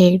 8।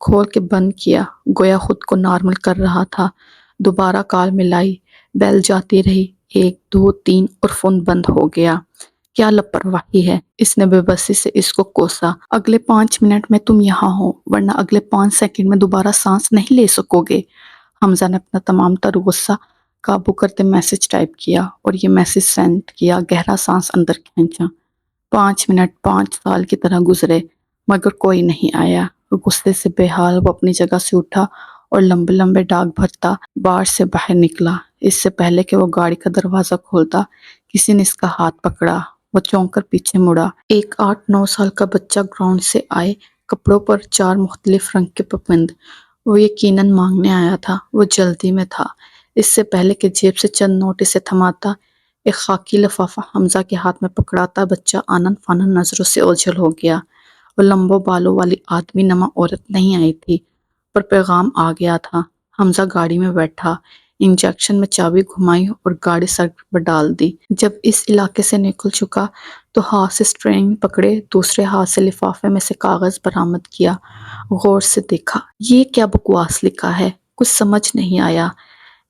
کھول کے بند کیا، گویا خود کو نارمل کر رہا تھا۔ دوبارہ کال ملائی، بیل جاتی رہی، 1 2 3 اور فون بند ہو گیا۔ کیا لاپرواہی ہے، اس نے بے بسی سے اس کو کوسا۔ اگلے 5 منٹ میں تم یہاں ہو ورنہ اگلے 5 سیکنڈ میں دوبارہ سانس نہیں لے سکو گے۔ حمزہ نے اپنا تمام تر غصہ قابو کرتے میسج ٹائپ کیا اور یہ میسج سینڈ کیا، گہرا سانس اندر کھینچا۔ 5 منٹ 5 سال کی طرح گزرے مگر کوئی نہیں آیا۔ غصے سے بے حال وہ اپنی جگہ سے اٹھا اور لمبے لمبے ڈاک بھرتا بار سے باہر نکلا۔ اس سے پہلے کہ وہ گاڑی کا دروازہ کھولتا کسی نے اس کا ہاتھ پکڑا۔ وہ چونک کر پیچھے مڑا۔ ایک 8 9 سال کا بچہ گراؤنڈ سے آئے، کپڑوں پر 4 مختلف رنگ کے پابند۔ وہ یقیناً مانگنے آیا تھا۔ وہ جلدی میں تھا۔ اس سے پہلے کہ جیب سے چند نوٹ اسے تھماتا، ایک خاکی لفافہ حمزہ کے ہاتھ میں پکڑاتا بچہ آنن فانن نظروں سے اوجھل ہو گیا۔ وہ لمبوں بالوں والی آدمی نما عورت نہیں آئی تھی، پر پیغام آ گیا تھا۔ حمزہ گاڑی میں بیٹھا، انجیکشن میں چابی گھمائی اور گاڑی سڑک پر ڈال دی۔ جب اس علاقے سے نکل چکا تو ہاتھ سے اسٹیئرنگ پکڑے، دوسرے ہاتھ سے لفافے میں سے کاغذ برآمد کیا، غور سے دیکھا۔ یہ کیا بکواس لکھا ہے، کچھ سمجھ نہیں آیا۔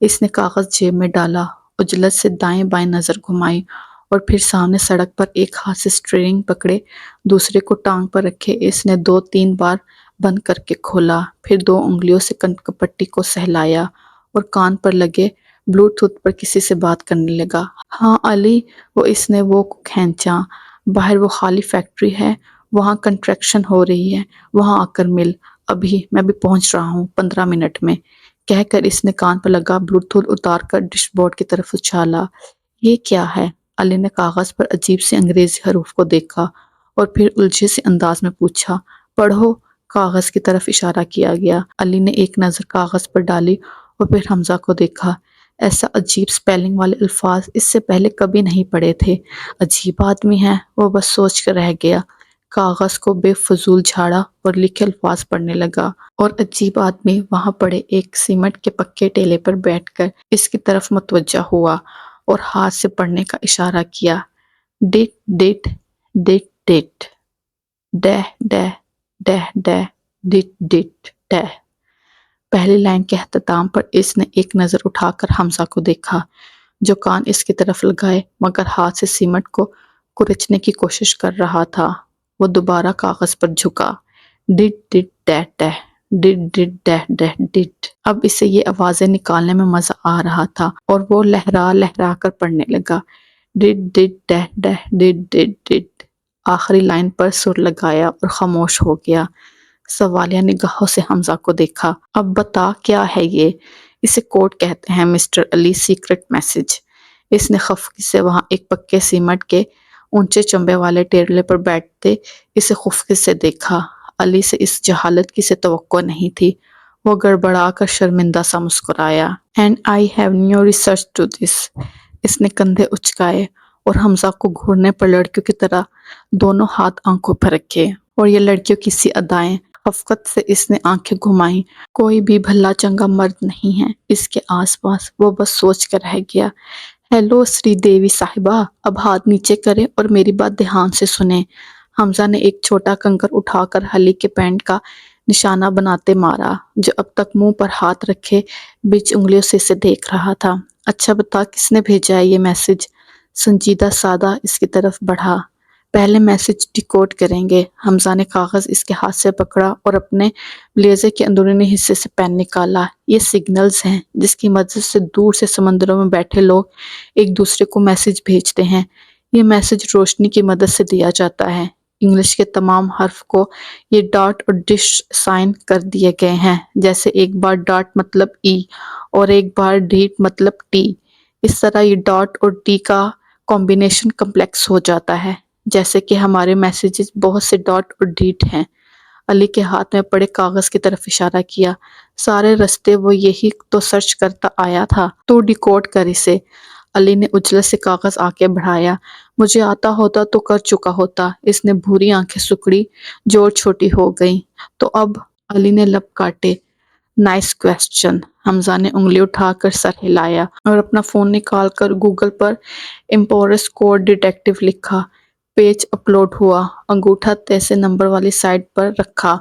اس نے کاغذ جیب میں ڈالا، عجلت سے دائیں بائیں نظر گھمائی اور پھر سامنے سڑک پر ایک ہاتھ سے اسٹیئرنگ پکڑے دوسرے کو ٹانگ پر رکھے اس نے 2 3 بار بند کر کے کھولا، پھر 2 انگلیوں سے کنکپٹی کو سہلایا اور کان پر لگے بلوٹوتھ پر کسی سے بات کرنے لگا۔ ہاں علی، اس نے وہ کو کھینچا۔ باہر وہ خالی فیکٹری ہے، وہاں کنسٹرکشن ہو رہی ہے، وہاں آ کر مل، ابھی میں بھی پہنچ رہا ہوں 15 منٹ میں، کہہ کر اس نے کان پر لگا بلوٹوتھ اتار کر ڈیش بورڈ کی طرف اچھالا۔ یہ کیا ہے؟ علی نے کاغذ پر عجیب سی انگریزی حروف کو دیکھا اور پھر الجھے سے انداز میں پوچھا۔ پڑھو۔ کاغذ کی طرف اشارہ کیا گیا۔ علی نے ایک نظر کاغذ پر ڈالی اور پھر حمزہ کو دیکھا۔ ایسا عجیب سپیلنگ والے الفاظ اس سے پہلے کبھی نہیں پڑھے تھے۔ عجیب آدمی ہے، وہ بس سوچ کر رہ گیا۔ کاغذ کو بے فضول جھاڑا اور لکھے الفاظ پڑھنے لگا۔ اور عجیب آدمی وہاں پڑے ایک سیمنٹ کے پکے ٹیلے پر بیٹھ کر اس کی طرف متوجہ ہوا اور ہاتھ سے پڑھنے کا اشارہ کیا۔ ڈٹ ڈٹ ڈٹ ڈٹ ڈہ ڈہ ڈہ ڈہ ڈٹ ڈٹ ڈہ۔ پہلی لائن کے اختتام پر اس نے ایک نظر اٹھا کر حمزہ کو دیکھا جو کان اس کی طرف لگائے مگر ہاتھ سے سیمنٹ کو کچلنے کی کوشش کر رہا تھا۔ وہ دوبارہ کاغذ پر جھکا۔ ڈٹ ڈٹ ڈہ ڈہ ڈٹ ڈٹ ڈہ ڈہ ڈٹ۔ اب اسے یہ آوازیں نکالنے میں مزہ آ رہا تھا اور وہ لہرا لہرا کر پڑھنے لگا۔ ڈٹ ڈٹ ڈہ ڈہ ڈٹ ڈٹ ڈٹ۔ آخری لائن پر سر لگایا اور خاموش ہو گیا۔ سوالیہ نگاہوں سے حمزہ کو دیکھا۔ اب بتا کیا ہے یہ؟ اسے کوڈ کہتے ہیں مسٹر علی، سیکرٹ میسج۔ اس نے خفگی سے وہاں ایک پکے سیمنٹ کے اونچے چمبے والے ٹیلے پر بیٹھتے اسے خفگی سے دیکھا۔ علی سے اس جہالت کی سے توقع نہیں تھی۔ وہ گڑبڑا کر شرمندہ سا مسکرایا۔ "And I have no research to this." اس نے کندھے اچکائے اور حمزہ کو گھورنے پر لڑکیوں کی طرح دونوں ہاتھ آنکھوں پر رکھے اور یہ لڑکیوں کی سی ادائیں۔ خفقت سے اس نے آنکھیں گھمائیں۔ کوئی بھی بھلا چنگا مرد نہیں ہے اس کے آس پاس۔ وہ بس سوچ کر رہ گیا۔ "ہیلو سری دیوی صاحبہ، اب ہاتھ نیچے کریں اور میری بات دھیان سے سنیں." حمزہ نے ایک چھوٹا کنکر اٹھا کر علی کے پینٹ کا نشانہ بناتے مارا جو اب تک منہ پر ہاتھ رکھے بیچ انگلیوں سے اسے دیکھ رہا تھا۔ "اچھا بتا کس نے بھیجا ہے یہ میسج؟" سنجیدہ سادہ اس کی طرف بڑھا۔ "پہلے میسج ڈیکوڈ کریں گے." حمزہ نے کاغذ اس کے ہاتھ سے پکڑا اور اپنے بلیزر کے اندرونی حصے سے پین نکالا۔ "یہ سگنلز ہیں جس کی مدد سے دور سے سمندروں میں بیٹھے لوگ ایک دوسرے کو میسج بھیجتے ہیں۔ یہ میسج روشنی کی مدد سے دیا جاتا ہے۔ انگلش کے تمام حرف کو یہ ڈاٹ اور ڈیش سائن کر دیے گئے ہیں، جیسے ایک بار ڈاٹ مطلب ای اور ایک بار ڈیٹ مطلب ٹی۔ اس طرح یہ ڈاٹ اور ٹی کا کمبینیشن کمپلیکس ہو جاتا ہے، جیسے کہ ہمارے میسیجز بہت سے ڈاٹ اور ڈیٹ ہیں۔ علی کے ہاتھ میں پڑے کاغذ کی طرف اشارہ کیا۔ "سارے رستے وہ یہی تو سرچ کرتا آیا تھا، تو ڈیکوڈ کر اسے۔ علی نے عجلت سے کاغذ آگے بڑھایا۔ "مجھے آتا ہوتا تو کر چکا ہوتا." اس نے بھوری آنکھیں سکڑی جو اور چھوٹی ہو گئیں۔ "تو اب؟" علی نے لب کاٹے۔ "Nice question." حمزہ نے انگلی اٹھا کر سر ہلایا اور اپنا فون نکال کر گوگل پر امپورس کوڈ ڈیٹیکٹیو لکھا۔ پیج اپلوڈ ہوا۔ انگوٹھا تیسے نمبر والی سائٹ پر رکھا۔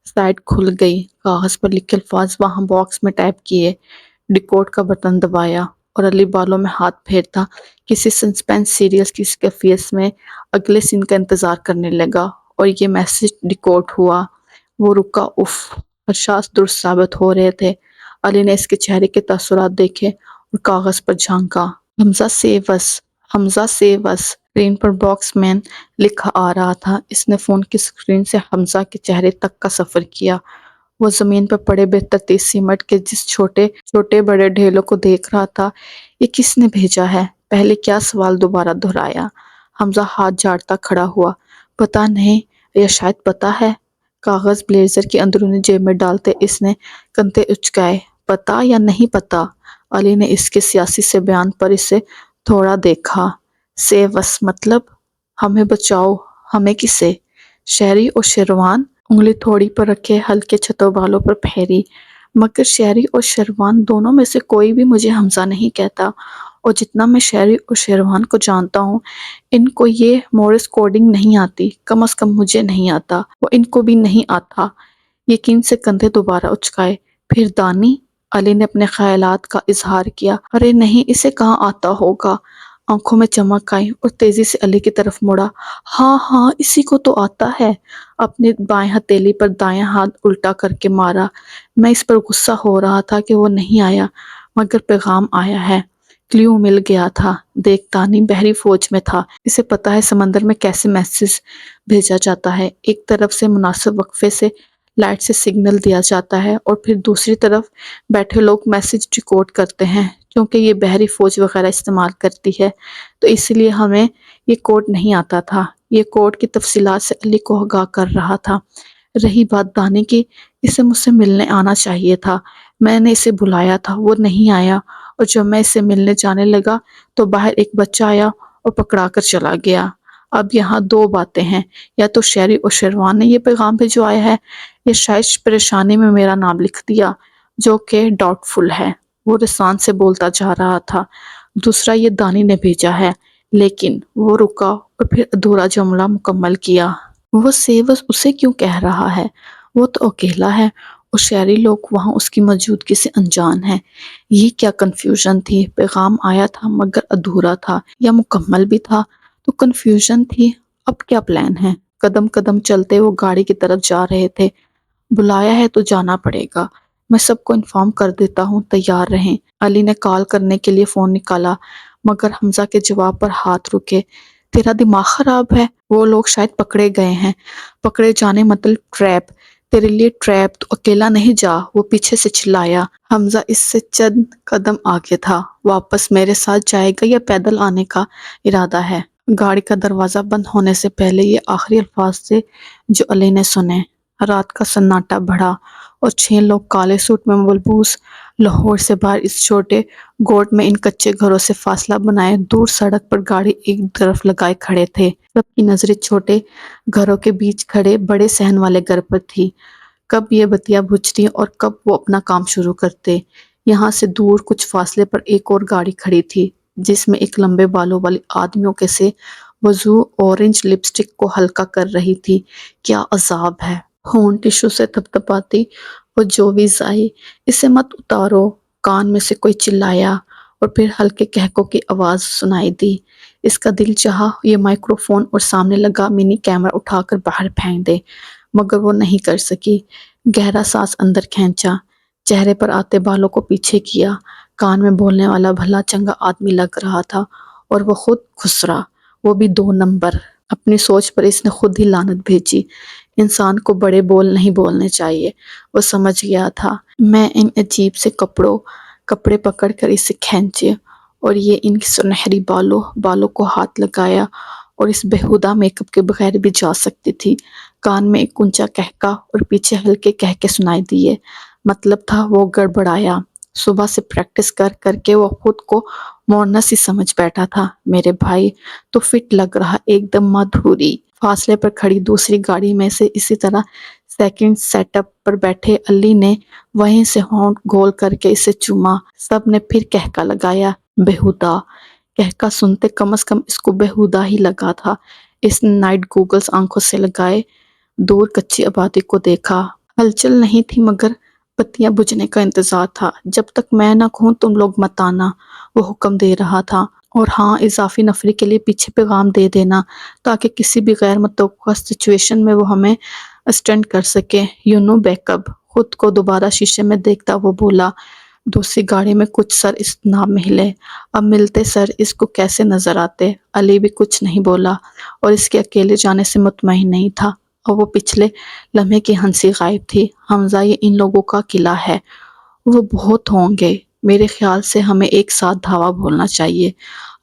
سائٹ کھل گئی، کاغذ پر لکھے الفاظ وہاں باکس میں ٹائپ کیے، ڈیکوڈ کا بٹن دبایا اور علی بالوں میں ہاتھ پھیرتا کسی سسپینس سیریل کی کیفیت میں اگلے سین کا انتظار کرنے لگا، اور یہ میسج ڈیکوڈ ہوا۔ وہ رکا، اف، خدشات درست ثابت ہو رہے تھے۔ علی نے اس کے چہرے کے تاثرات دیکھے اور کاغذ پر جھانکا۔ حمزہ سیو اس، حمزہ سیو اس۔ اسکرین پر باکس مین لکھا آ رہا تھا۔ اس نے فون کی اسکرین سے حمزہ کے چہرے تک کا سفر کیا۔ وہ زمین پر پڑے بے ترتیب سیمنٹ کے جس چھوٹے بڑے ڈھیلوں کو دیکھ رہا تھا۔ یہ کس نے بھیجا ہے؟ پہلے کیا سوال دوبارہ دہرایا۔ حمزہ ہاتھ جھاڑتا کھڑا ہوا۔ پتہ نہیں، یا شاید پتہ ہے۔ کاغذ بلیزر کی اندرونی جیب میں ڈالتے اس نے کندھے اچکائے۔ پتہ یا نہیں پتہ؟ علی نے اس کے سیاسی سے بیان پر اسے تھوڑا دیکھا۔ سیو اس مطلب؟ ہمیں بچاؤ، ہمیں کسے؟ شہری اور شیروان؟ انگلی تھوڑی پر رکھے ہلکے چھتوں بالوں پر پھیری۔ مگر شہری اور شیروان دونوں میں سے کوئی بھی مجھے حمزہ نہیں کہتا، اور جتنا میں شہری اور شیروان کو جانتا ہوں، ان کو یہ مورس کوڈنگ نہیں آتی، کم از کم مجھے نہیں آتا، وہ ان کو بھی نہیں آتا۔ یقین سے کندھے دوبارہ اچکائے۔ پھر دانی؟ علی نے اپنے خیالات کا اظہار کیا۔ ارے نہیں، اسے کہاں آتا ہوگا؟ آنکھوں میں چمک آئی اور تیزی سے علی کی طرف مڑا۔ ہاں ہاں، اسی کو تو آتا ہے۔ اپنی بائیں ہتھیلی پر دایاں ہاتھ الٹا کر کے مارا۔ میں اس پر غصہ ہو رہا تھا کہ وہ نہیں آیا، مگر پیغام آیا ہے، کلیو مل گیا تھا۔ دیکھ دانی بحری فوج میں تھا، اسے پتہ ہے سمندر میں کیسے میسج بھیجا جاتا ہے۔ ایک طرف سے مناسب وقفے سے لائٹ سے سگنل دیا جاتا ہے اور پھر دوسری طرف بیٹھے لوگ میسج ڈیکوڈ کرتے ہیں۔ کیونکہ یہ بحری فوج وغیرہ استعمال کرتی ہے تو اس لیے ہمیں یہ کوڈ نہیں آتا تھا۔ یہ کوڈ کی تفصیلات سے علی کو آگاہ کر رہا تھا۔ رہی بات دانی کی، اسے مجھ سے ملنے آنا چاہیے تھا۔ میں نے اسے بلایا تھا، وہ نہیں آیا، اور جب میں اسے ملنے جانے لگا تو باہر ایک بچہ آیا اور پکڑا کر چلا گیا۔ اب یہاں دو باتیں ہیں، یا تو شہری اور شیروان نے یہ پیغام بھجوایا ہے، یا شاید پریشانی میں میرا نام لکھ دیا، جو کہ ڈاؤٹ فل ہے۔ وہ رسان سے بولتا جا رہا تھا۔ دوسرا، یہ دانی نے بھیجا ہے۔ لیکن وہ رکا اور پھر ادھورا جملہ مکمل کیا۔ وہ سیوس اسے کیوں کہہ رہا ہے؟ وہ تو اکیلا ہے اور شہری لوگ وہاں اس کی موجودگی سے انجان ہیں۔ یہ کیا کنفیوژن تھی؟ پیغام آیا تھا مگر ادھورا تھا، یا مکمل بھی تھا؟ تو کنفیوژن تھی۔ اب کیا پلان ہے؟ قدم قدم چلتے وہ گاڑی کی طرف جا رہے تھے۔ بلایا ہے تو جانا پڑے گا، میں سب کو انفارم کر دیتا ہوں، تیار رہیں۔ علی نے کال کرنے کے لیے فون نکالا، مگر حمزہ کے جواب پر ہاتھ رکے۔ تیرا دماغ خراب ہے؟ وہ لوگ شاید پکڑے گئے ہیں۔ پکڑے جانے مطلب ٹریپ، تیرے لیے ٹریپ، تو اکیلا نہیں جا، وہ پیچھے سے چلایا۔ حمزہ اس سے چند قدم آگے تھا۔ واپس میرے ساتھ جائے گا یا پیدل آنے کا ارادہ ہے؟ گاڑی کا دروازہ بند ہونے سے پہلے یہ آخری الفاظ تھے جو علی نے سنے۔ رات کا سناٹا بڑھا اور 6 لوگ کالے سوٹ میں ملبوس لاہور سے باہر اس چھوٹے گوٹ میں ان کچے گھروں سے فاصلہ بنائے دور سڑک پر گاڑی ایک طرف لگائے کھڑے تھے۔ سب کی نظریں چھوٹے گھروں کے بیچ کھڑے بڑے صحن والے گھر پر تھی۔ کب یہ بتیاں بجھتی اور کب وہ اپنا کام شروع کرتے۔ یہاں سے دور کچھ فاصلے پر ایک اور گاڑی کھڑی تھی جس میں ایک لمبے بالوں والی آدمیوں کے سے وضو اورنج لپسٹک کو ہلکا کر رہی تھی۔ کیا عذاب ہے! ہون ٹشو سے تھپتھپاتی وہ جوویز آئی۔ اسے مت اتارو! کان میں سے کوئی چلایا اور پھر ہلکے کہکوں کی آواز سنائی دی۔ اس کا دل چاہا یہ مائکرو فون اور سامنے لگا منی کیمرہ اٹھا کر باہر پھینک دے، مگر وہ نہیں کر سکی۔ گہرا سانس اندر کھینچا، چہرے پر آتے بالوں کو پیچھے کیا۔ کان میں بولنے والا بھلا چنگا آدمی لگ رہا تھا، اور وہ خود خسرا، وہ بھی 2 نمبر۔ اپنی سوچ پر اس نے خود ہی لعنت بھیجی۔ انسان کو بڑے بول نہیں بولنے چاہیے۔ وہ سمجھ گیا تھا۔ میں ان عجیب سے کپڑے پکڑ کر اسے کھینچے اور یہ ان کی سنہری بالوں کو ہاتھ لگایا، اور اس بےہودہ میک اپ کے بغیر بھی جا سکتی تھی۔ کان میں ایک اونچا کہکا اور پیچھے ہلکے کہکے سنائی دیے۔ مطلب تھا وہ گڑبڑایا۔ صبح سے پریکٹس کر کر کے وہ خود کو مونس ہی سمجھ بیٹھا تھا۔ میرے بھائی تو فٹ لگ رہا، ایک دم مدھوری۔ فاصلے پر کھڑی دوسری گاڑی میں سے اسی طرح سیکنڈ سیٹ اپ پر بیٹھے علی نے وہیں سے ہونٹ گول کر کے اسے چوما۔ سب نے پھر کہکا لگایا۔ بےہودہ کہکا سنتے کم از کم اس کو بےہودہ ہی لگا تھا۔ اس نے نائٹ گوگلز آنکھوں سے لگائے دور کچی آبادی کو دیکھا۔ ہلچل نہیں تھی مگر بتیاں بجھنے کا انتظار تھا۔ جب تک میں نہ کہوں تم لوگ مت آنا، وہ حکم دے رہا تھا۔ اور ہاں، اضافی نفری کے لیے پیچھے پیغام دے دینا تاکہ کسی بھی غیر متوقع سچویشن میں وہ ہمیں اسٹینڈ کر سکے۔ You know back up. خود کو دوبارہ شیشے میں دیکھتا وہ بولا۔ دوسری گاڑی میں کچھ سر اجتناب میں ہلے۔ اب ملتے سر اس کو کیسے نظر آتے؟ علی بھی کچھ نہیں بولا اور اس کے اکیلے جانے سے مطمئن نہیں تھا، اور وہ پچھلے لمحے کی ہنسی غائب تھی۔ حمزہ، یہ ان لوگوں کا قلعہ ہے۔ وہ بہت ہوں گے۔ میرے خیال سے ہمیں ایک ساتھ دھاوا بولنا چاہیے۔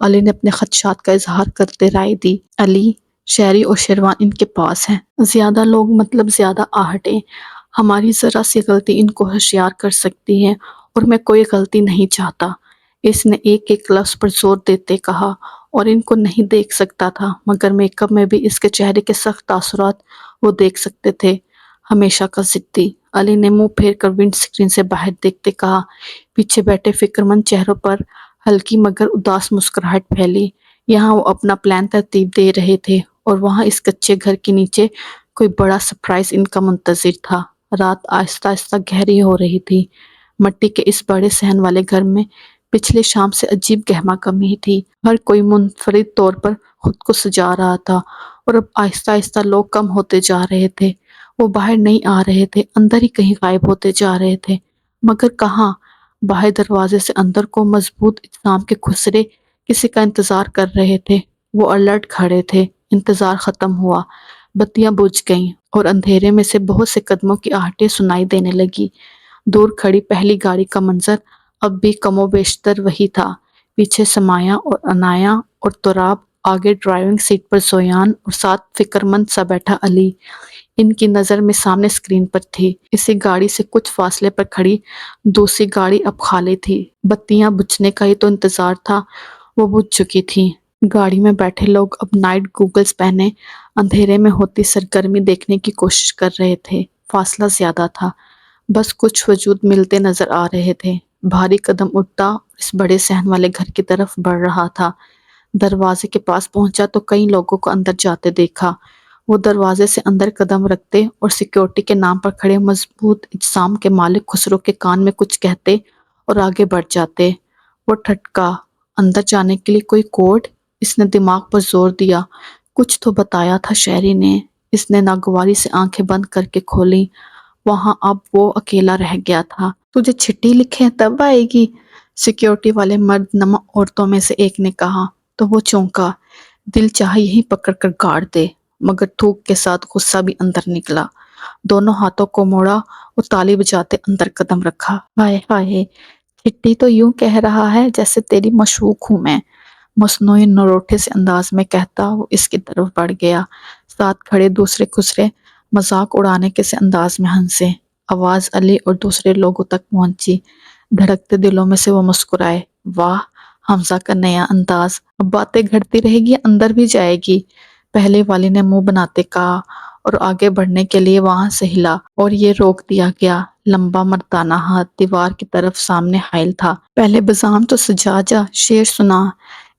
علی نے اپنے خدشات کا اظہار کرتے رائے دی۔ علی، شہری اور شیروان ان کے پاس ہیں۔ زیادہ لوگ مطلب زیادہ آہٹیں۔ ہماری ذرا سی غلطی ان کو ہوشیار کر سکتی ہے، اور میں کوئی غلطی نہیں چاہتا۔ اس نے ایک ایک لفظ پر زور دیتے کہا، اور ان کو نہیں دیکھ سکتا تھا مگر میک اپ میں بھی اس کے چہرے کے سخت تاثرات وہ دیکھ سکتے تھے۔ ہمیشہ کا ضدی۔ علی نے منہ پھیر کر ونڈ اسکرین سے باہر دیکھتے کہا۔ پیچھے بیٹھے فکر مند چہروں پر ہلکی مگر اداس مسکراہٹ پھیلی۔ یہاں وہ اپنا پلان ترتیب دے رہے تھے، اور وہاں اس کچے گھر کے نیچے کوئی بڑا سرپرائز ان کا منتظر تھا۔ رات آہستہ آہستہ گہری ہو رہی تھی۔ مٹی کے اس بڑے صحن والے گھر میں پچھلے شام سے عجیب گہما کمی تھی۔ ہر کوئی منفرد طور پر خود کو سجا رہا تھا، اور اب آہستہ آہستہ لوگ کم ہوتے جا رہے تھے۔ وہ باہر نہیں آ رہے تھے، اندر ہی کہیں غائب ہوتے جا رہے تھے، مگر کہاں؟ باہر دروازے سے اندر کو مضبوط اجسام کے کھسرے کسی کا انتظار کر رہے تھے۔ وہ الرٹ کھڑے تھے۔ انتظار ختم ہوا۔ بتیاں بجھ گئیں، اور اندھیرے میں سے بہت سے قدموں کی آہٹیں سنائی دینے لگی۔ دور کھڑی پہلی گاڑی کا منظر اب بھی کم و بیشتر وہی تھا۔ پیچھے سمایا اور عنایا اور تراب، آگے ڈرائیونگ سیٹ پر زویان، اور ساتھ فکر مند سا بیٹھا علی۔ ان کی نظر میں سامنے اسکرین پر تھی۔ اسی گاڑی سے کچھ فاصلے پر کھڑی دوسری گاڑی اب خالی تھی۔ بتیاں بجھنے کا ہی تو انتظار تھا، وہ بجھ چکی تھیں۔ گاڑی میں بیٹھے لوگ اب نائٹ گوگلز پہنے اندھیرے میں ہوتی سرگرمی دیکھنے کی کوشش کر رہے تھے۔ فاصلہ زیادہ تھا، بس کچھ وجود ملتے نظر آ رہے تھے۔ بھاری قدم اٹھتا اور اس بڑے صحن والے گھر کی طرف بڑھ رہا تھا۔ دروازے کے پاس پہنچا تو کئی لوگوں کو اندر جاتے دیکھا۔ وہ دروازے سے اندر قدم رکھتے اور سیکیورٹی کے نام پر کھڑے مضبوط اجسام کے مالک خسرو کے کان میں کچھ کہتے اور آگے بڑھ جاتے۔ وہ ٹھٹکا۔ اندر جانے کے لیے کوئی کوڈ؟ اس نے دماغ پر زور دیا۔ کچھ تو بتایا تھا شہری نے۔ اس نے ناگواری سے آنکھیں بند کر کے کھولی۔ وہاں اب وہ اکیلا رہ گیا تھا۔ تجھے چٹھی لکھیں تب آئے گی، سیکیورٹی والے مرد نما عورتوں میں سے ایک نے کہا تو وہ چونکا۔ دل چاہا یہیں پکڑ کر گاڑ دے، مگر تھوک کے ساتھ غصہ بھی اندر نکلا۔ دونوں ہاتھوں کو موڑا اور تالی بجاتے اندر قدم رکھا۔ ہائے ہائے، چٹھی تو یوں کہہ رہا ہے جیسے تیری مشوق ہوں میں، مصنوعی نروٹے سے انداز میں کہتا وہ اس کی طرف بڑھ گیا۔ ساتھ کھڑے دوسرے خسرے مذاق اڑانے کے سے انداز میں ہنسے۔ آواز علی اور دوسرے لوگوں تک پہنچی۔ دھڑکتے دلوں میں سے وہ مسکرائے۔ واہ، حمزہ کا نیا انداز، اب باتیں گھڑتی رہے گی، اندر بھی جائے گی؟ پہلے والی نے منہ بناتے کہا، اور آگے بڑھنے کے لیے وہاں سے ہلا، اور یہ روک دیا گیا۔ لمبا مردانہ ہاتھ دیوار کی طرف سامنے حائل تھا۔ پہلے بزام تو سجا جا، شعر سنا،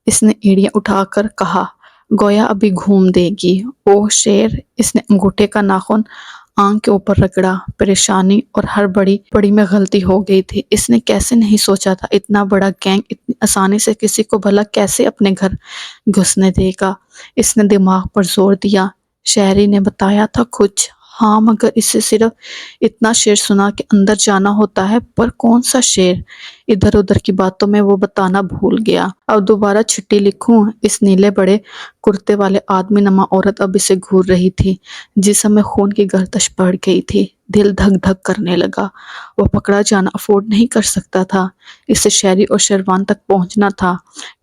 اس نے ایڑیاں اٹھا کر کہا، گویا ابھی گھوم دے گی۔ اوہ شعر، اس نے انگوٹھے کا ناخن آنکھ کے اوپر رگڑا۔ پریشانی اور ہر بڑی میں غلطی ہو گئی تھی۔ اس نے کیسے نہیں سوچا تھا اتنا بڑا گینگ اتنی آسانی سے کسی کو بھلا کیسے اپنے گھر گھسنے دے گا۔ اس نے دماغ پر زور دیا۔ شہری نے بتایا تھا کچھ؟ ہاں، مگر اسے صرف اتنا شعر سنا کہ اندر جانا ہوتا ہے، پر کون سا شعر؟ ادھر ادھر کی باتوں میں وہ بتانا بھول گیا۔ اب دوبارہ چٹھی لکھوں؟ اس نیلے بڑے کرتے والے آدمی نما عورت اب اسے گھور رہی تھی۔ جسم میں خون کی گردش بڑھ گئی تھی۔ دل دھک دھک کرنے لگا۔ وہ پکڑا جانا افورڈ نہیں کر سکتا تھا۔ اسے شہری اور شیروان تک پہنچنا تھا۔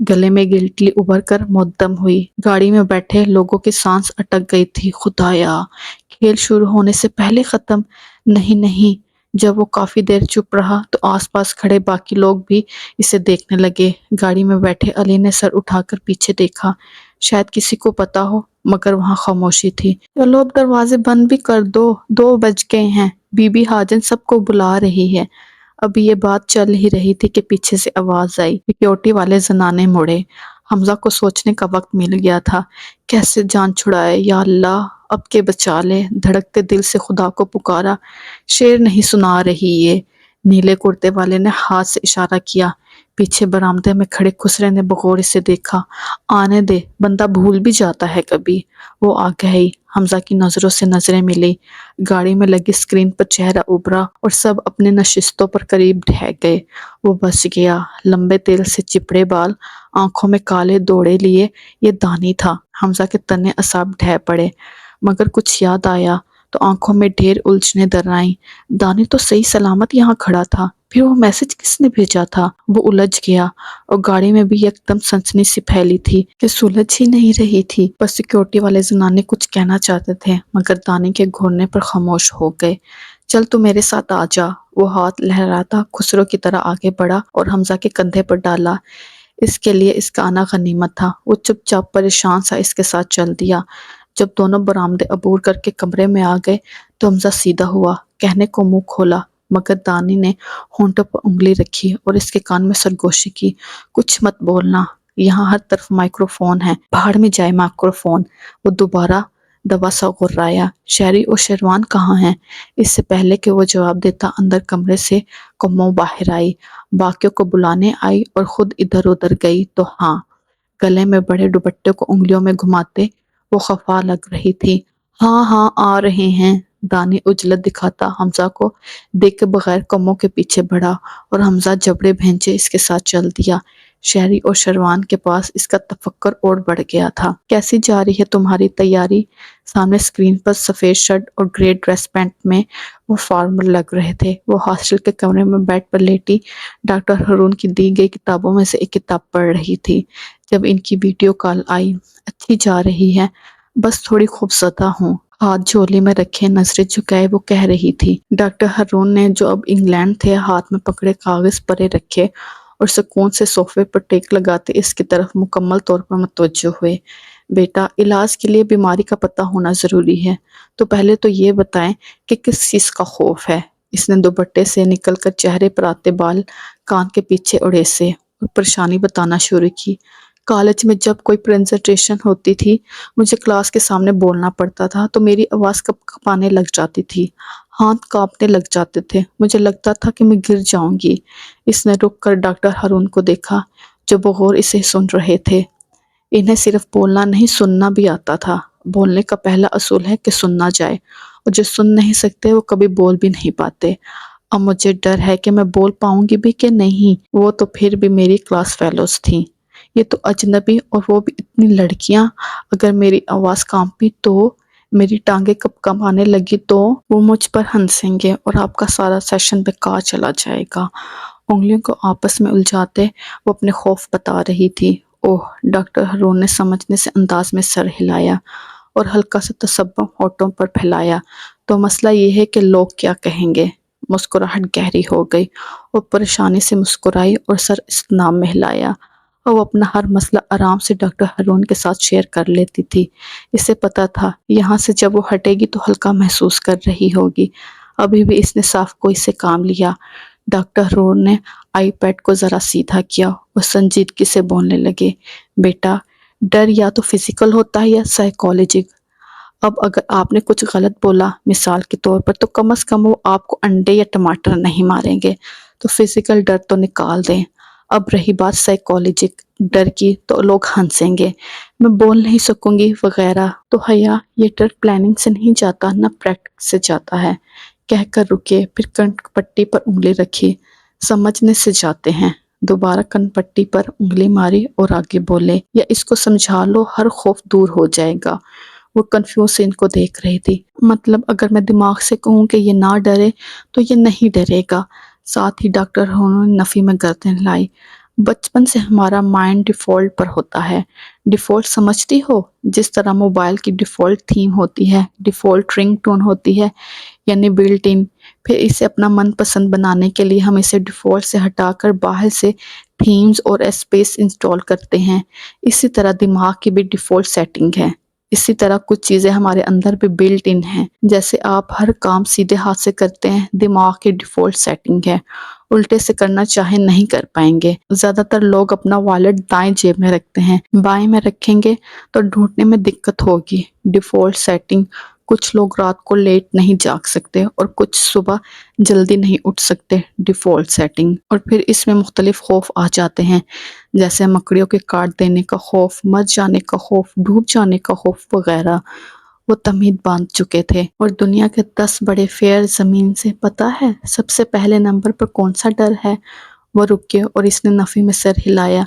گلے میں گلٹلی ابھر کر مدم ہوئی۔ گاڑی میں بیٹھے لوگوں کی سانس اٹک گئی تھی۔ خدایا، کھیل شروع ہونے سے پہلے ختم؟ نہیں۔ جب وہ کافی دیر چپ رہا تو آس پاس کھڑے باقی لوگ بھی اسے دیکھنے لگے۔ گاڑی میں بیٹھے علی نے سر اٹھا کر پیچھے دیکھا، شاید کسی کو پتا ہو، مگر وہاں خاموشی تھی۔ چلو اب دروازے بند بھی کر دو، 2 بج گئے ہیں، بی بی حاجن سب کو بلا رہی ہے۔ ابھی یہ بات چل ہی رہی تھی کہ پیچھے سے آواز آئی۔ سیکیورٹی والے زنانے مڑے۔ حمزہ کو سوچنے کا وقت مل گیا تھا۔ کیسے جان چھڑائے؟ یا اللہ، اب کے بچا لے، دھڑکتے دل سے خدا کو پکارا، شعر نہیں سنا رہی یہ۔ نیلے کرتے والے نے ہاتھ سے اشارہ کیا۔ پیچھے برآمدے میں کھڑے خسرے نے بغور سے دیکھا۔ آنے دے، بندہ بھول بھی جاتا ہے کبھی۔ وہ آ گئی۔ حمزہ کی نظروں سے نظریں ملی۔ گاڑی میں لگی اسکرین پر چہرہ ابھرا اور سب اپنے نشستوں پر قریب ٹھہر گئے۔ وہ بچ گیا۔ لمبے تیل سے چپڑے بال، آنکھوں میں کالے دوڑے لیے، یہ دانی تھا۔ حمزہ کے تنے اعصاب ڈھہ پڑے، مگر کچھ یاد آیا تو آنکھوں میں ڈھیر الجھنیں در آئیں۔ دانی تو صحیح سلامت یہاں کھڑا تھا، پھر وہ میسج کس نے بھیجا تھا؟ وہ الجھ گیا، اور گاڑی میں بھی یکدم سنسنی سی پھیلی تھی کہ سلجھ ہی نہیں رہی تھی۔ بس سیکورٹی والے زنانے کچھ کہنا چاہتے تھے، مگر دانی کے گھورنے پر خاموش ہو گئے۔ چل تو میرے ساتھ آ جا۔ وہ ہاتھ لہراتا خسرو کی طرح آگے بڑھا اور حمزہ کے کندھے پر ڈالا۔ اس کے لیے اس کا آنا غنیمت تھا۔ وہ چپ چاپ پریشان سا اس کے ساتھ چل دیا۔ جب دونوں برآمدے عبور کر کے کمرے میں آ گئے تو حمزہ سیدھا ہوا، کہنے کو منہ کھولا، مگر دانی نے ہونٹوں پر انگلی رکھی اور اس کے کان میں سرگوشی کی، کچھ مت بولنا، یہاں ہر طرف مائکرو فون ہے، بھاڑ میں جائے مائکرو فون۔ وہ دوبارہ دبا سا غرایا، شہری اور شیروان کہاں ہیں؟ اس سے پہلے کہ وہ جواب دیتا اندر کمرے سے کمو باہر آئی، باقیوں کو بلانے آئی اور خود ادھر ادھر گئی تو ہاں، گلے میں بڑے دوپٹے کو انگلیوں میں گھماتے وہ خفا لگ رہی تھی۔ ہاں ہاں آ رہے ہیں۔ دانی عجلت دکھاتا حمزہ کو دیکھ کے بغیر کموں کے پیچھے بڑھا اور حمزہ جبڑے بھینچے اس کے ساتھ چل دیا۔ شہری اور شروان کے پاس اس کا تفکر اور بڑھ گیا تھا۔ کیسی جا رہی ہے تمہاری تیاری؟ سامنے اسکرین پر سفید شرٹ اور گرے ڈریس پینٹ میں وہ فارمر لگ رہے تھے۔ وہ ہاسٹل کے کمرے میں بیڈ پر لیٹی ڈاکٹر ہارون کی دی گئی کتابوں میں سے ایک کتاب پڑھ رہی تھی جب ان کی ویڈیو کال آئی۔ اچھی جا رہی ہے، بس تھوڑی خوفزدہ ہوں۔ ہاتھ جھولی میں رکھے نظریں جھکائے وہ کہہ رہی تھی۔ ڈاکٹر ہارون نے جو اب انگلینڈ تھے ہاتھ میں پکڑے کاغذ پرے رکھے اور سکون سے صوفے پر ٹیک لگاتے اس کی طرف مکمل طور پر متوجہ ہوئے۔ بیٹا، علاج کے لیے بیماری کا پتہ ہونا ضروری ہے، تو پہلے تو یہ بتائیں کہ کس چیز کا خوف ہے؟ اس نے دوپٹے سے نکل کر چہرے پر آتے بال کان کے پیچھے اڑے سے اور پریشانی بتانا شروع کی۔ کالج میں جب کوئی پریزنٹیشن ہوتی تھی، مجھے کلاس کے سامنے بولنا پڑتا تھا تو میری آواز کپ کپانے لگ جاتی تھی، ہاتھ کانپنے لگ جاتے تھے، مجھے لگتا تھا کہ میں گر جاؤں گی۔ اس نے رک کر ڈاکٹر ہارون کو دیکھا جو بغور اسے سن رہے تھے۔ انہیں صرف بولنا نہیں سننا بھی آتا تھا۔ بولنے کا پہلا اصول ہے کہ سننا جائے، اور جو سن نہیں سکتے وہ کبھی بول بھی نہیں پاتے۔ اب مجھے ڈر ہے کہ میں بول پاؤں گی بھی کہ نہیں۔ وہ تو پھر بھی میری کلاس فیلوز تھیں، یہ تو اجنبی اور وہ بھی اتنی لڑکیاں، اگر میری آواز کانپی تو، میری ٹانگیں کپ کپانے لگی تو وہ مجھ پر ہنسیں گے اور آپ کا سارا سیشن بیکار چلا جائے گا۔ انگلیوں کو آپس میں الجھاتے وہ اپنے خوف بتا رہی تھی۔ اوہ، ڈاکٹر ہارون نے سمجھنے سے انداز میں سر ہلایا اور ہلکا سا تسبم ہونٹوں پر پھیلایا۔ تو مسئلہ یہ ہے کہ لوگ کیا کہیں گے؟ مسکراہٹ گہری ہو گئی، وہ پریشانی سے مسکرائی اور سر استناب میں ہلایا۔ اور وہ اپنا ہر مسئلہ آرام سے ڈاکٹر ہارون کے ساتھ شیئر کر لیتی تھی۔ اسے پتا تھا یہاں سے جب وہ ہٹے گی تو ہلکا محسوس کر رہی ہوگی۔ ابھی بھی اس نے صاف کوئی سے کام لیا۔ ڈاکٹر ہارون نے آئی پیڈ کو ذرا سیدھا کیا اور سنجیدگی سے بولنے لگے، بیٹا، ڈر یا تو فزیکل ہوتا ہے یا سائیکولوجیکل۔ اب اگر آپ نے کچھ غلط بولا، مثال کے طور پر، تو کم از کم وہ آپ کو انڈے یا ٹماٹر نہیں ماریں گے، تو فزیکل ڈر تو نکال دیں۔ اب رہی بات سائیکولوجیکل ڈر کی، تو لوگ ہنسیں گے، میں بول نہیں سکوں گی وغیرہ۔ تو حیا، یہ ڈر پلاننگ سے نہیں جاتا، نہ پریکٹس سے جاتا ہے۔ کہہ کر رکے، پھر کن پٹی پر انگلی رکھی، سمجھنے سے جاتے ہیں۔ دوبارہ کن پٹی پر انگلی ماری اور آگے بولے، یا اس کو سمجھا لو، ہر خوف دور ہو جائے گا۔ وہ کنفیوز سے ان کو دیکھ رہی تھی۔ مطلب اگر میں دماغ سے کہوں کہ یہ نہ ڈرے تو یہ نہیں ڈرے گا؟ ساتھ ہی ڈاکٹر ہارون نے نفی میں گردن لائی۔ بچپن سے ہمارا مائنڈ ڈیفالٹ پر ہوتا ہے۔ ڈیفالٹ سمجھتی ہو؟ جس طرح موبائل کی ڈیفالٹ تھیم ہوتی ہے، ڈیفالٹ رنگ ٹون ہوتی ہے، یعنی بلٹ ان۔ پھر اسے اپنا من پسند بنانے کے لیے ہم اسے ڈیفالٹ سے ہٹا کر باہر سے تھیمز اور اسپیس انسٹال کرتے ہیں۔ اسی طرح دماغ کی بھی ڈیفالٹ سیٹنگ ہے۔ اسی طرح کچھ چیزیں ہمارے اندر بھی بلٹ ان ہیں۔ جیسے آپ ہر کام سیدھے ہاتھ سے کرتے ہیں، دماغ کی ڈیفالٹ سیٹنگ ہے، الٹے سے کرنا چاہے نہیں کر پائیں گے۔ زیادہ تر لوگ اپنا والیٹ دائیں جیب میں رکھتے ہیں، بائیں میں رکھیں گے تو ڈھونڈنے میں دقت ہوگی۔ ڈیفالٹ سیٹنگ: کچھ لوگ رات کو لیٹ نہیں جاگ سکتے اور کچھ صبح جلدی نہیں اٹھ سکتے۔ Default setting. اور پھر اس میں مختلف خوف آ جاتے ہیں، جیسے مکڑیوں کے کاٹ دینے کا خوف، مر جانے کا خوف، ڈوب جانے کا خوف وغیرہ۔ وہ تمہید باندھ چکے تھے۔ اور دنیا کے 10 بڑے فیئر زمین سے پتہ ہے سب سے پہلے نمبر پر کون سا ڈر ہے؟ وہ رکے اور اس نے نفی میں سر ہلایا۔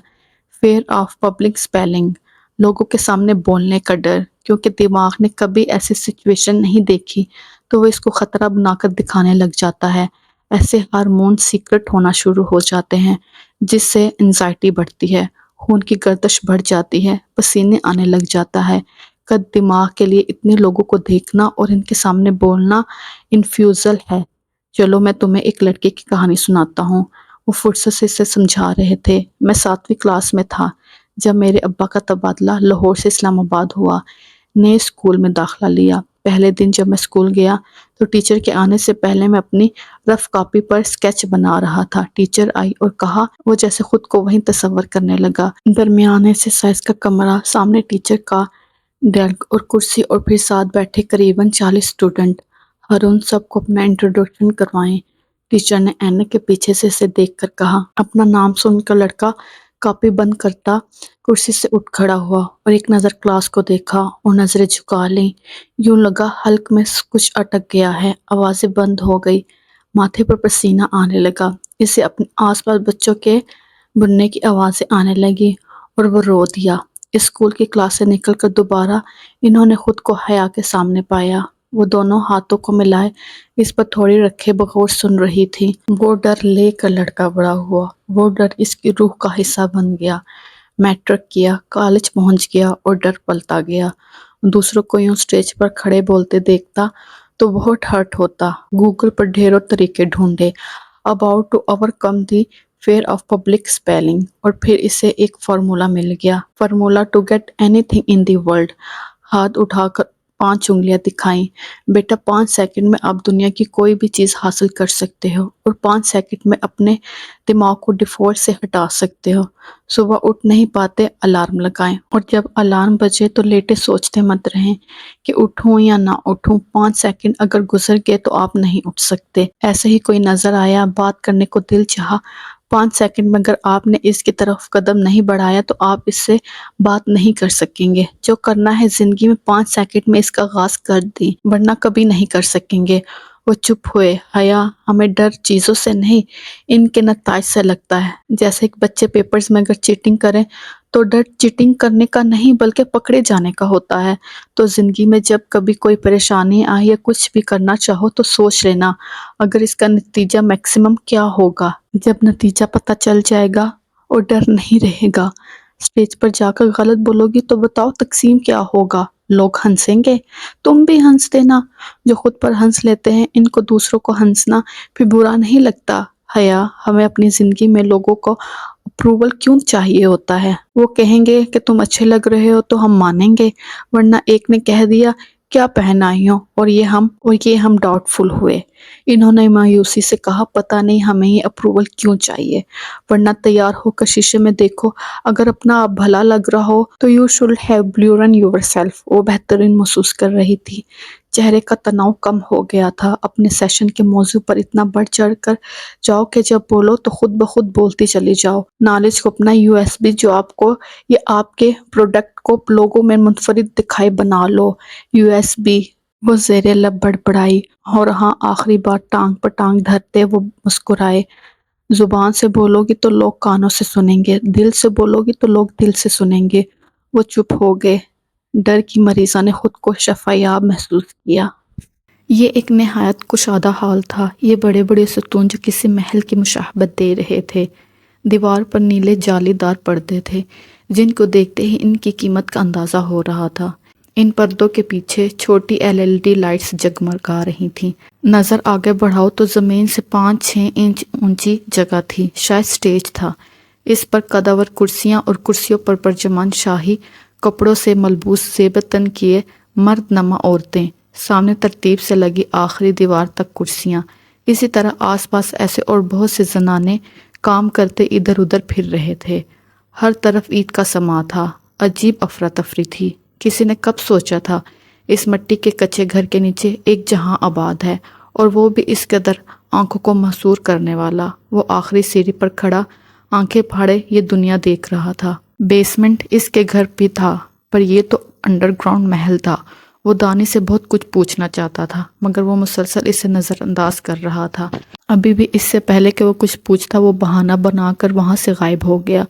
فیئر آف پبلک اسپیلنگ، لوگوں کے سامنے بولنے کا ڈر، کیونکہ دماغ نے کبھی ایسی سچویشن نہیں دیکھی تو وہ اس کو خطرہ بنا کر دکھانے لگ جاتا ہے۔ ایسے ہارمون سیکرٹ ہونا شروع ہو جاتے ہیں جس سے انزائٹی بڑھتی ہے، خون کی گردش بڑھ جاتی ہے، پسینے آنے لگ جاتا ہے۔ دماغ کے لیے اتنے لوگوں کو دیکھنا اور ان کے سامنے بولنا انفیوزل ہے۔ چلو میں تمہیں ایک لڑکے کی کہانی سناتا ہوں۔ وہ فرصت سے اسے سمجھا رہے تھے۔ میں 7ویں کلاس میں تھا جب میرے ابا کا تبادلہ لاہور سے اسلام آباد ہوا۔ نئے اسکول میں داخلہ لیا۔ پہلے دن جب میں اسکول گیا تو ٹیچر کے آنے سے پہلے میں اپنی رف کاپی پر اسکیچ بنا رہا تھا۔ ٹیچر آئی اور کہا، وہ جیسے خود کو وہیں تصور کرنے لگا۔ درمیانے سے سائز کا کمرہ، سامنے ٹیچر کا ڈیسک اور کرسی اور پھر ساتھ بیٹھے قریباً 40 اسٹوڈنٹ۔ ہر سب کو اپنا انٹروڈکشن کروائیں۔ ٹیچر نے اینک کے پیچھے سے اسے دیکھ کر کہا۔ اپنا نام سن کر لڑکا کاپی بند کرتا کرسی سے اٹھ کھڑا ہوا اور ایک نظر کلاس کو دیکھا اور نظریں جھکا لیں۔ یوں لگا حلق میں کچھ اٹک گیا ہے۔ آوازیں بند ہو گئی، ماتھے پر پسینہ آنے لگا۔ اسے اپنے آس پاس بچوں کے بننے کی آوازیں آنے لگی اور وہ رو دیا۔ اسکول کی کلاس سے نکل کر دوبارہ انہوں نے خود کو حیا کے سامنے پایا۔ وہ دونوں ہاتھوں کو ملائے اس پر تھوڑی رکھے بغور سن رہی تھی۔ وہ ڈر لے کر لڑکا بڑا ہوا۔ وہ ڈر اس کی روح کا حصہ بن گیا۔ میٹرک کیا، کالج پہنچ گیا اور ڈر پلتا گیا۔ دوسروں کو یوں اسٹیج پر کھڑے بولتے دیکھتا تو بہت ہرٹ ہوتا۔ گوگل پر ڈھیروں طریقے ڈھونڈے about to overcome the fear of public spelling، اور پھر اسے ایک فارمولا مل گیا۔ Formula to get anything in the world۔ ہاتھ اٹھا کر 5 انگلیاں دکھائیں۔ بیٹا 5 سیکنڈ میں آپ دنیا کی کوئی بھی چیز حاصل کر سکتے ہو اور 5 سیکنڈ میں اپنے دماغ کو ڈیفالٹ سے ہٹا سکتے ہو۔ صبح اٹھ نہیں پاتے، الارم لگائیں اور جب الارم بجے تو لیٹے سوچتے مت رہیں کہ اٹھوں یا نہ اٹھوں۔ 5 سیکنڈ اگر گزر گئے تو آپ نہیں اٹھ سکتے۔ ایسے ہی کوئی نظر آیا، بات کرنے کو دل چاہا، 5 سیکنڈ میں اگر آپ نے اس کی طرف قدم نہیں بڑھایا تو آپ اس سے بات نہیں کر سکیں گے۔ جو کرنا ہے زندگی میں 5 سیکنڈ میں اس کا آغاز کر دیں، ورنہ کبھی نہیں کر سکیں گے۔ وہ چپ ہوئے۔ حیا، ہمیں ڈر چیزوں سے نہیں، ان کے نتائج سے لگتا ہے۔ جیسے ایک بچے پیپرز میں اگر چیٹنگ کریں تو ڈر چیٹنگ کرنے کا نہیں بلکہ پکڑے جانے کا ہوتا ہے۔ تو زندگی میں جب کبھی کوئی پریشانی آئے یا کچھ بھی کرنا چاہو تو سوچ لینا اگر اس کا نتیجہ میکسیمم کیا ہوگا۔ جب نتیجہ پتہ چل جائے گا اور ڈر نہیں رہے گا، اسٹیج پر جا کر غلط بولو گی تو بتاؤ تقسیم کیا ہوگا؟ لوگ ہنسیں گے، تم بھی ہنس دینا۔ جو خود پر ہنس لیتے ہیں ان کو دوسروں کو ہنسنا پھر برا نہیں لگتا۔ حیا، ہمیں اپنی زندگی میں لوگوں کو اپروول کیوں چاہیے ہوتا ہے؟ وہ کہیں گے کہ تم اچھے لگ رہے ہو تو ہم مانیں گے، ورنہ ایک نے کہہ دیا کیا پہن آئی ہو اور یہ ہم ڈاؤٹ فل ہوئے۔ انہوں نے مایوسی سے کہا، پتہ نہیں ہمیں یہ اپروول کیوں چاہیے، ورنہ تیار ہو کر شیشے میں دیکھو، اگر اپنا آپ بھلا لگ رہا ہو تو you should have believe in your self. وہ بہترین محسوس کر رہی تھی۔ چہرے کا تناؤ کم ہو گیا تھا۔ اپنے سیشن کے موضوع پر اتنا بڑھ چڑھ کر جاؤ کہ جب بولو تو خود بخود بولتی چلی جاؤ۔ نالج کو اپنا USB جو آپ کو یا آپ کے پروڈکٹ کو لوگوں میں منفرد دکھائے بنا لو۔ USB۔ وہ زیر لب بڑبڑائی، اور ہاں آخری بار ٹانگ پر ٹانگ دھرتے وہ مسکرائے۔ زبان سے بولو گی تو لوگ کانوں سے سنیں گے، دل سے بولو گی تو لوگ دل سے سنیں گے۔ وہ چپ ہو گئے۔ ڈر کی مریضہ نے خود کو شفا یاب محسوس کیا۔ یہ ایک نہایت کشادہ حال تھا۔ یہ بڑے بڑے ستون جو کسی محل کی مشابہت دے رہے تھے۔ دیوار پر نیلے جالی دار پردے تھے جن کو دیکھتے ہی ان کی قیمت کا اندازہ ہو رہا تھا۔ ان پردوں کے پیچھے چھوٹی LED لائٹس جگمگا رہی تھیں۔ نظر آگے بڑھاؤ تو زمین سے 5-6 انچ اونچی جگہ تھی، شاید سٹیج تھا۔ اس پر قدور کرسیاں اور کرسیوں پر پرجمان شاہی کپڑوں سے ملبوس زیب تن کیے مرد نما عورتیں۔ سامنے ترتیب سے لگی آخری دیوار تک کرسیاں، اسی طرح آس پاس ایسے اور بہت سے زنانے کام کرتے ادھر ادھر پھر رہے تھے۔ ہر طرف عید کا سماں تھا، عجیب افراتفری تھی۔ کسی نے کب سوچا تھا اس مٹی کے کچے گھر کے نیچے ایک جہاں آباد ہے، اور وہ بھی اس قدر آنکھوں کو محصور کرنے والا۔ وہ آخری سیڑھی پر کھڑا آنکھیں پھاڑے یہ دنیا دیکھ رہا تھا۔ بیسمنٹ اس کے گھر بھی تھا، پر یہ تو انڈر گراؤنڈ محل تھا۔ وہ دانی سے بہت کچھ پوچھنا چاہتا تھا، مگر وہ مسلسل اسے نظر انداز کر رہا تھا۔ ابھی بھی اس سے پہلے کہ وہ کچھ پوچھتا وہ بہانہ بنا کر وہاں سے غائب ہو گیا۔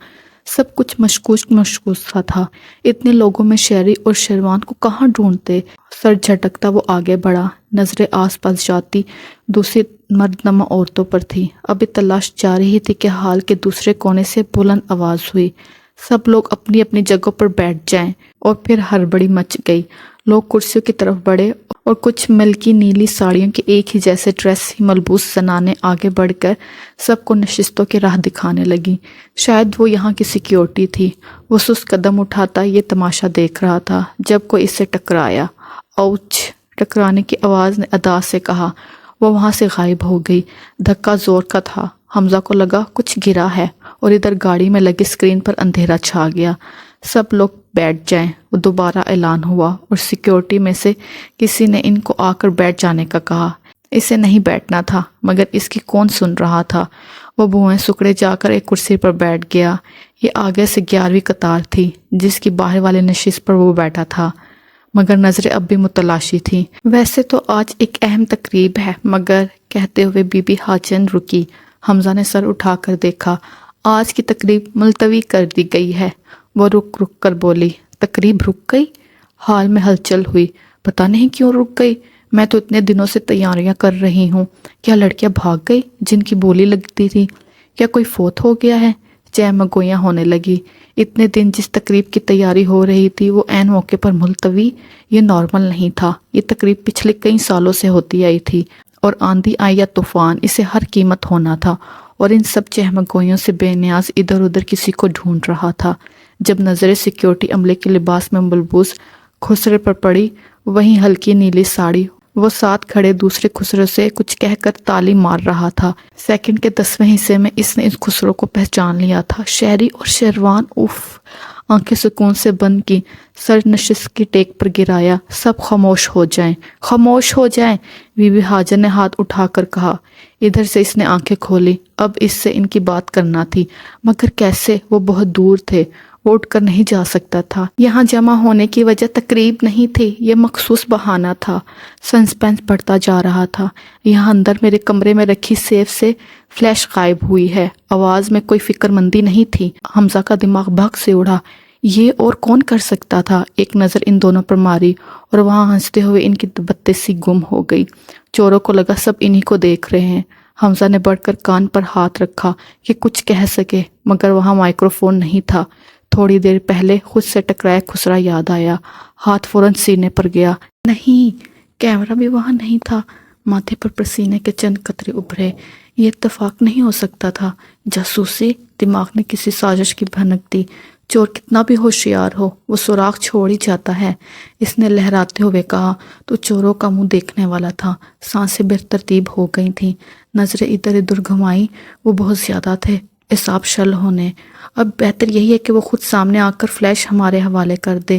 سب کچھ مشکوک سا تھا۔ اتنے لوگوں میں شہری اور شیروان کو کہاں ڈھونڈتے؟ سر جھٹکتا وہ آگے بڑھا، نظریں آس پاس جاتی دوسری مردنما عورتوں پر تھی۔ ابھی تلاش جا رہی تھی کہ حال کے دوسرے کونے سے بلند آواز ہوئی، سب لوگ اپنی اپنی جگہوں پر بیٹھ جائیں، اور پھر ہڑبڑی مچ گئی۔ لوگ کرسیوں کی طرف بڑھے اور کچھ ملکی نیلی ساڑیوں کے ایک ہی جیسے ڈریس ہی ملبوس زنانے آگے بڑھ کر سب کو نشستوں کی راہ دکھانے لگیں۔ شاید وہ یہاں کی سیکیورٹی تھی۔ وہ سست قدم اٹھاتا یہ تماشا دیکھ رہا تھا جب کوئی اس سے ٹکرایا۔ اوچ! ٹکرانے کی آواز نے ادا سے کہا۔ وہ وہاں سے غائب ہو گئی۔ دھکا زور کا تھا۔ حمزہ کو لگا کچھ گرا ہے، اور ادھر گاڑی میں لگی اسکرین پر اندھیرا چھا گیا۔ سب لوگ بیٹھ جائیں، وہ دوبارہ اعلان ہوا، اور سیکیورٹی میں سے کسی نے ان کو آ کر بیٹھ جانے کا کہا۔ اسے نہیں بیٹھنا تھا، مگر اس کی کون سن رہا تھا؟ وہ بھوئیں سکڑے جا کر ایک کرسی پر بیٹھ گیا۔ یہ آگے سے 11ویں قطار تھی، جس کی باہر والے نشست پر وہ بیٹھا تھا، مگر نظریں اب بھی متلاشی تھیں۔ ویسے تو آج ایک اہم تقریب ہے، مگر کہتے ہوئے بی بی حاجن رکی۔ حمزہ نے سر اٹھا کر دیکھا۔ آج کی تقریب ملتوی کر دی گئی ہے۔ وہ رک کر بولی۔ تقریب رک گئی؟ حال میں ہلچل ہوئی۔ پتہ نہیں کیوں رک گئی، میں تو اتنے دنوں سے تیاریاں کر رہی ہوں۔ کیا لڑکیاں بھاگ گئی جن کی بولی لگتی تھی؟ کیا کوئی فوت ہو گیا ہے؟ چہمگوئیاں ہونے لگی۔ اتنے دن جس تقریب کی تیاری ہو رہی تھی وہ عین موقع پر ملتوی؟ یہ نارمل نہیں تھا۔ یہ تقریب پچھلے کئی سالوں سے ہوتی آئی تھی، اور آندھی آئی یا طوفان اسے ہر قیمت ہونا تھا، اور ان سب چہمگوئیوں سے بے نیاز ادھر ادھر کسی کو ڈھونڈ رہا تھا۔ جب نظریں سیکیورٹی عملے کے لباس میں ملبوس خسرے پر پڑی، وہیں ہلکی نیلی ساڑی، وہ ساتھ کھڑے دوسرے خسرے سے کچھ کہہ کر تالی مار رہا تھا۔ سیکنڈ کے 10ویں حصے میں اس نے اس خسروں کو پہچان لیا تھا۔ شہری اور شیروان! اف! آنکھیں سکون سے بند کی، سر نشست کی ٹیک پر گرایا۔ سب خاموش ہو جائیں، خاموش ہو جائیں! بی بی حاجن نے ہاتھ اٹھا کر کہا۔ ادھر سے اس نے آنکھیں کھولی۔ اب اس سے ان کی بات کرنا تھی، مگر کیسے؟ وہ بہت دور تھے، وہ اٹھ کر نہیں جا سکتا تھا۔ یہاں جمع ہونے کی وجہ تقریب نہیں تھی، یہ مخصوص بہانہ تھا۔ سسپینس بڑھتا جا رہا تھا۔ یہاں اندر میرے کمرے میں رکھی سیف سے فلیش غائب ہوئی ہے۔ آواز میں کوئی فکر مندی نہیں تھی۔ حمزہ کا دماغ بھگ سے اڑا۔ یہ اور کون کر سکتا تھا؟ ایک نظر ان دونوں پر ماری، اور وہاں ہنستے ہوئے ان کی باتیں سی گم ہو گئی۔ چوروں کو لگا سب انہی کو دیکھ رہے ہیں۔ حمزہ نے بڑھ کر کان پر ہاتھ رکھا کہ کچھ کہہ سکے، مگر وہاں مائکرو فون نہیں تھا۔ تھوڑی دیر پہلے خود سے ٹکرایا خسرا یاد آیا۔ ہاتھ فوراً سینے پر گیا۔ نہیں، کیمرہ بھی وہاں نہیں تھا۔ ماتھے پر پسینے کے چند قطرے ابھرے۔ یہ اتفاق نہیں ہو سکتا تھا۔ جاسوسی؟ دماغ نے کسی سازش کی بھنک دی۔ چور کتنا بھی ہوشیار ہو، وہ سراغ چھوڑ ہی جاتا ہے، اس نے لہراتے ہوئے کہا۔ تو چوروں کا منہ دیکھنے والا تھا۔ سانسیں بے ترتیب ہو گئی تھیں، نظریں ادھر ادھر گھمائیں۔ وہ بہت زیادہ تھے، اعصاب شل ہونے۔ اب بہتر یہی ہے کہ وہ خود سامنے آ کر فلیش ہمارے حوالے کر دے۔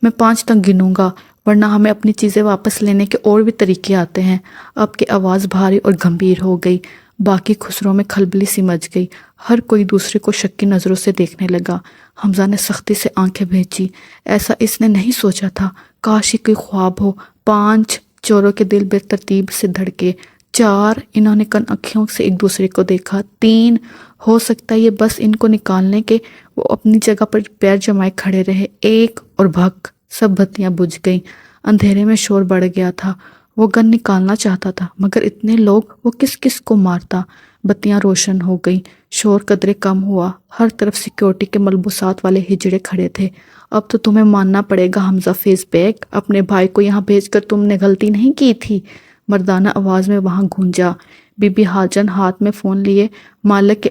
میں 5 تک گنوں گا، ورنہ ہمیں اپنی چیزیں واپس لینے کے اور بھی طریقے آتے ہیں۔ اب کی آواز بھاری اور گمبھیر ہو گئی۔ باقی خسروں میں کھلبلی سی مچ گئی۔ ہر کوئی دوسرے کو شکی نظروں سے دیکھنے لگا۔ حمزہ نے سختی سے آنکھیں بھینچی۔ ایسا اس نے نہیں سوچا تھا۔ کاش یہ کوئی خواب ہو۔ 5! چوروں کے دل بے ترتیب سے دھڑکے۔ 4! انہوں نے کن آنکھوں سے ایک دوسرے کو دیکھا۔ 3! ہو سکتا ہے یہ بس ان کو نکالنے کے وہ اپنی جگہ پر پیر جمائے کھڑے رہے۔ 1! اور بھگ! سب بتیاں بجھ گئیں۔ اندھیرے میں شور بڑھ گیا تھا۔ وہ گن نکالنا چاہتا تھا، مگر اتنے لوگ، وہ کس کس کو مارتا؟ بتیاں روشن ہو گئیں، شور قدرے کم ہوا۔ ہر طرف سیکیورٹی کے ملبوسات والے ہجڑے کھڑے تھے۔ اب تو تمہیں ماننا پڑے گا حمزہ فیس بیک، اپنے بھائی کو یہاں بھیج کر تم نے غلطی نہیں کی تھی، مردانہ آواز میں وہاں گونجا۔ بی بی حاجن ہاتھ میں فون لیے مالک کے